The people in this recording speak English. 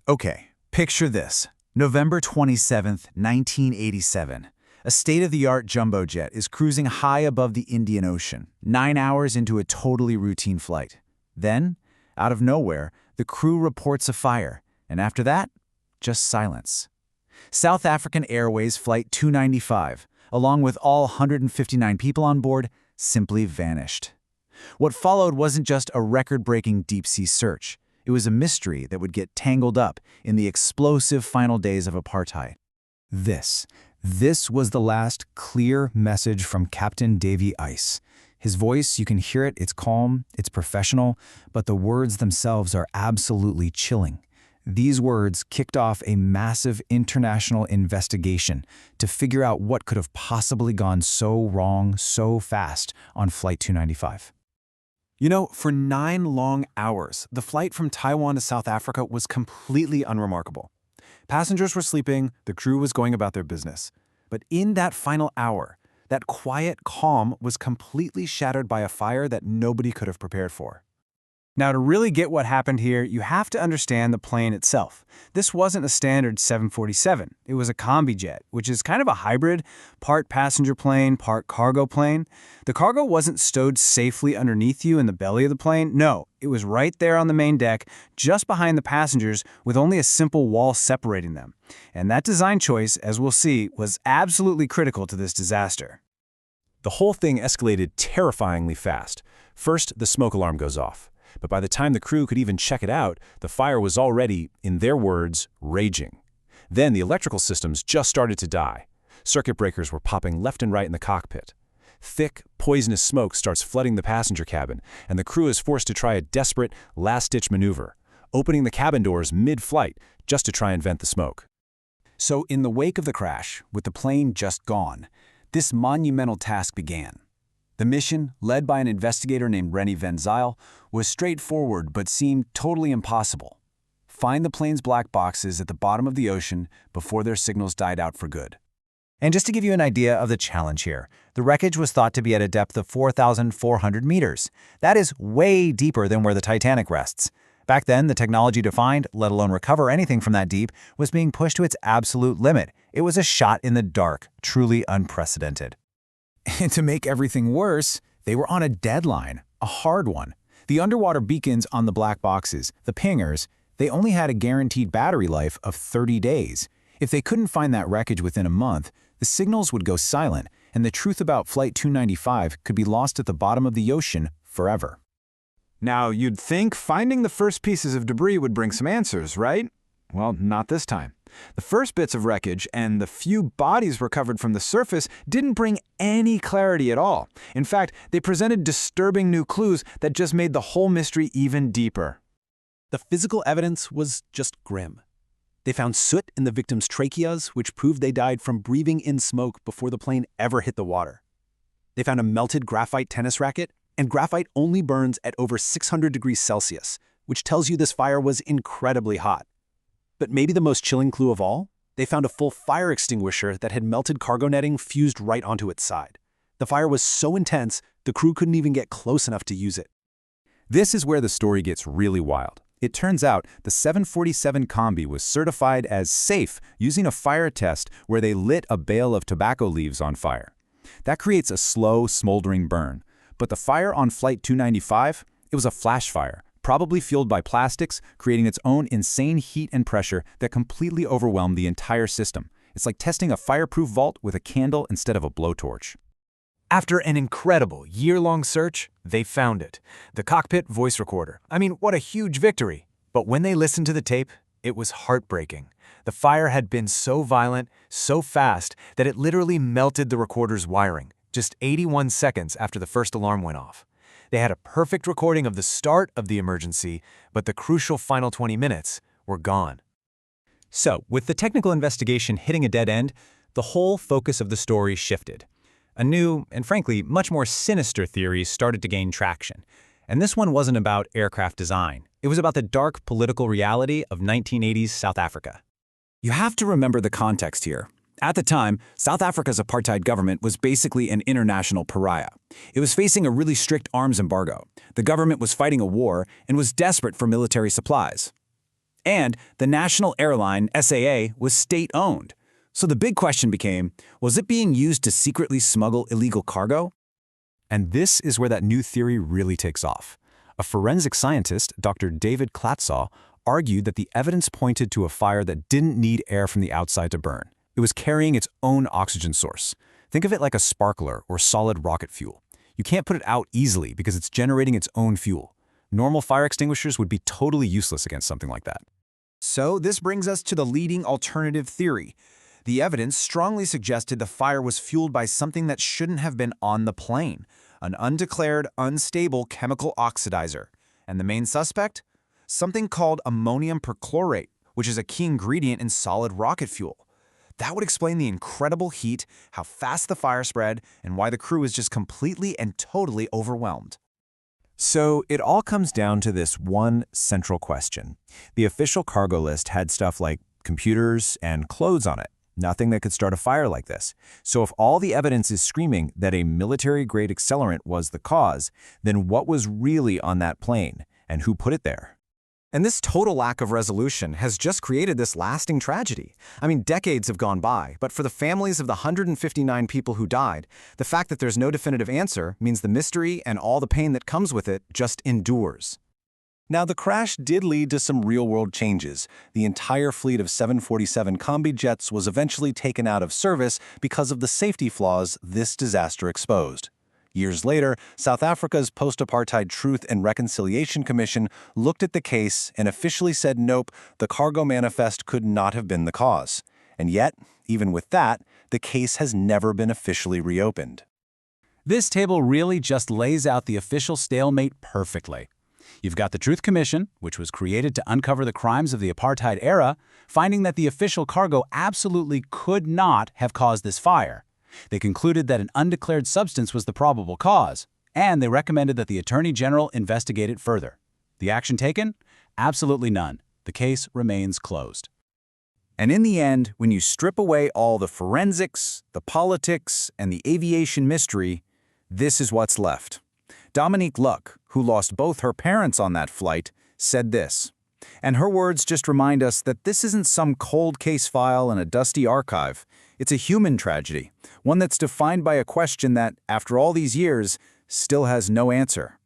Okay, picture this. November 27th, 1987. A state-of-the-art Jambojet is cruising high above the Indian Ocean, 9 hours into a totally routine flight. Then, out of nowhere, the crew reports a fire, and after that, just silence. South African Airways Flight 295, along with all 159 people on board, simply vanished. What followed wasn't just a record-breaking deep-sea search. It was a mystery that would get tangled up in the explosive final days of apartheid. This was the last clear message from Captain Davy Ice. His voice, you can hear it, it's calm, it's professional, but the words themselves are absolutely chilling. These words kicked off a massive international investigation to figure out what could have possibly gone so wrong so fast on Flight 295. You know, for 9 long hours, the flight from Taiwan to South Africa was completely unremarkable. Passengers were sleeping, the crew was going about their business. But in that final hour, that quiet calm was completely shattered by a fire that nobody could have prepared for. Now, to really get what happened here, you have to understand the plane itself. This wasn't a standard 747. It was a combi jet, which is kind of a hybrid, part passenger plane, part cargo plane. The cargo wasn't stowed safely underneath you in the belly of the plane. No, it was right there on the main deck, just behind the passengers, with only a simple wall separating them. And that design choice, as we'll see, was absolutely critical to this disaster. The whole thing escalated terrifyingly fast. First, the smoke alarm goes off. But by the time the crew could even check it out, the fire was already, in their words, raging. Then the electrical systems just started to die. Circuit breakers were popping left and right in the cockpit. Thick, poisonous smoke starts flooding the passenger cabin, and the crew is forced to try a desperate, last-ditch maneuver, opening the cabin doors mid-flight just to try and vent the smoke. So in the wake of the crash, with the plane just gone, this monumental task began. The mission, led by an investigator named Rennie Van Zyl, was straightforward but seemed totally impossible. Find the plane's black boxes at the bottom of the ocean before their signals died out for good. And just to give you an idea of the challenge here, the wreckage was thought to be at a depth of 4,400 meters. That is way deeper than where the Titanic rests. Back then, the technology to find, let alone recover anything from that deep, was being pushed to its absolute limit. It was a shot in the dark, truly unprecedented. And to make everything worse, they were on a deadline, a hard one. The underwater beacons on the black boxes, the pingers, they only had a guaranteed battery life of 30 days. If they couldn't find that wreckage within a month, the signals would go silent, and the truth about Flight 295 could be lost at the bottom of the ocean forever. Now, you'd think finding the first pieces of debris would bring some answers, right? Well, not this time. The first bits of wreckage and the few bodies recovered from the surface didn't bring any clarity at all. In fact, they presented disturbing new clues that just made the whole mystery even deeper. The physical evidence was just grim. They found soot in the victims' tracheas, which proved they died from breathing in smoke before the plane ever hit the water. They found a melted graphite tennis racket, and graphite only burns at over 600 degrees Celsius, which tells you this fire was incredibly hot. But maybe the most chilling clue of all? They found a full fire extinguisher that had melted cargo netting fused right onto its side. The fire was so intense, the crew couldn't even get close enough to use it. This is where the story gets really wild. It turns out the 747 Combi was certified as safe using a fire test where they lit a bale of tobacco leaves on fire. That creates a slow, smoldering burn. But the fire on Flight 295, it was a flash fire, probably fueled by plastics, creating its own insane heat and pressure that completely overwhelmed the entire system. It's like testing a fireproof vault with a candle instead of a blowtorch. After an incredible year-long search, they found it. The cockpit voice recorder. I mean, what a huge victory. But when they listened to the tape, it was heartbreaking. The fire had been so violent, so fast, that it literally melted the recorder's wiring, just 81 seconds after the first alarm went off. They had a perfect recording of the start of the emergency, but the crucial final 20 minutes were gone. So, with the technical investigation hitting a dead end, the whole focus of the story shifted. A new, and frankly, much more sinister theory started to gain traction. And this one wasn't about aircraft design. It was about the dark political reality of 1980s South Africa. You have to remember the context here. At the time, South Africa's apartheid government was basically an international pariah. It was facing a really strict arms embargo. The government was fighting a war and was desperate for military supplies. And the national airline, SAA, was state-owned. So the big question became, was it being used to secretly smuggle illegal cargo? And this is where that new theory really takes off. A forensic scientist, Dr. David Klatsaw, argued that the evidence pointed to a fire that didn't need air from the outside to burn. It was carrying its own oxygen source. Think of it like a sparkler or solid rocket fuel. You can't put it out easily because it's generating its own fuel. Normal fire extinguishers would be totally useless against something like that. So this brings us to the leading alternative theory. The evidence strongly suggested the fire was fueled by something that shouldn't have been on the plane, an undeclared, unstable chemical oxidizer. And the main suspect? Something called ammonium perchlorate, which is a key ingredient in solid rocket fuel. That would explain the incredible heat, how fast the fire spread, and why the crew was just completely and totally overwhelmed. So it all comes down to this one central question. The official cargo list had stuff like computers and clothes on it. Nothing that could start a fire like this. So if all the evidence is screaming that a military-grade accelerant was the cause, then what was really on that plane, and who put it there? And this total lack of resolution has just created this lasting tragedy. I mean, decades have gone by, but for the families of the 159 people who died, the fact that there's no definitive answer means the mystery and all the pain that comes with it just endures. Now, the crash did lead to some real-world changes. The entire fleet of 747 combi jets was eventually taken out of service because of the safety flaws this disaster exposed. Years later, South Africa's Post-Apartheid Truth and Reconciliation Commission looked at the case and officially said nope, the cargo manifest could not have been the cause. And yet, even with that, the case has never been officially reopened. This table really just lays out the official stalemate perfectly. You've got the Truth Commission, which was created to uncover the crimes of the apartheid era, finding that the official cargo absolutely could not have caused this fire. They concluded that an undeclared substance was the probable cause, and they recommended that the Attorney General investigate it further. The action taken? Absolutely none. The case remains closed. And in the end, when you strip away all the forensics, the politics, and the aviation mystery, this is what's left. Dominique Luck, who lost both her parents on that flight, said this. And her words just remind us that this isn't some cold case file in a dusty archive. It's a human tragedy, one that's defined by a question that, after all these years, still has no answer.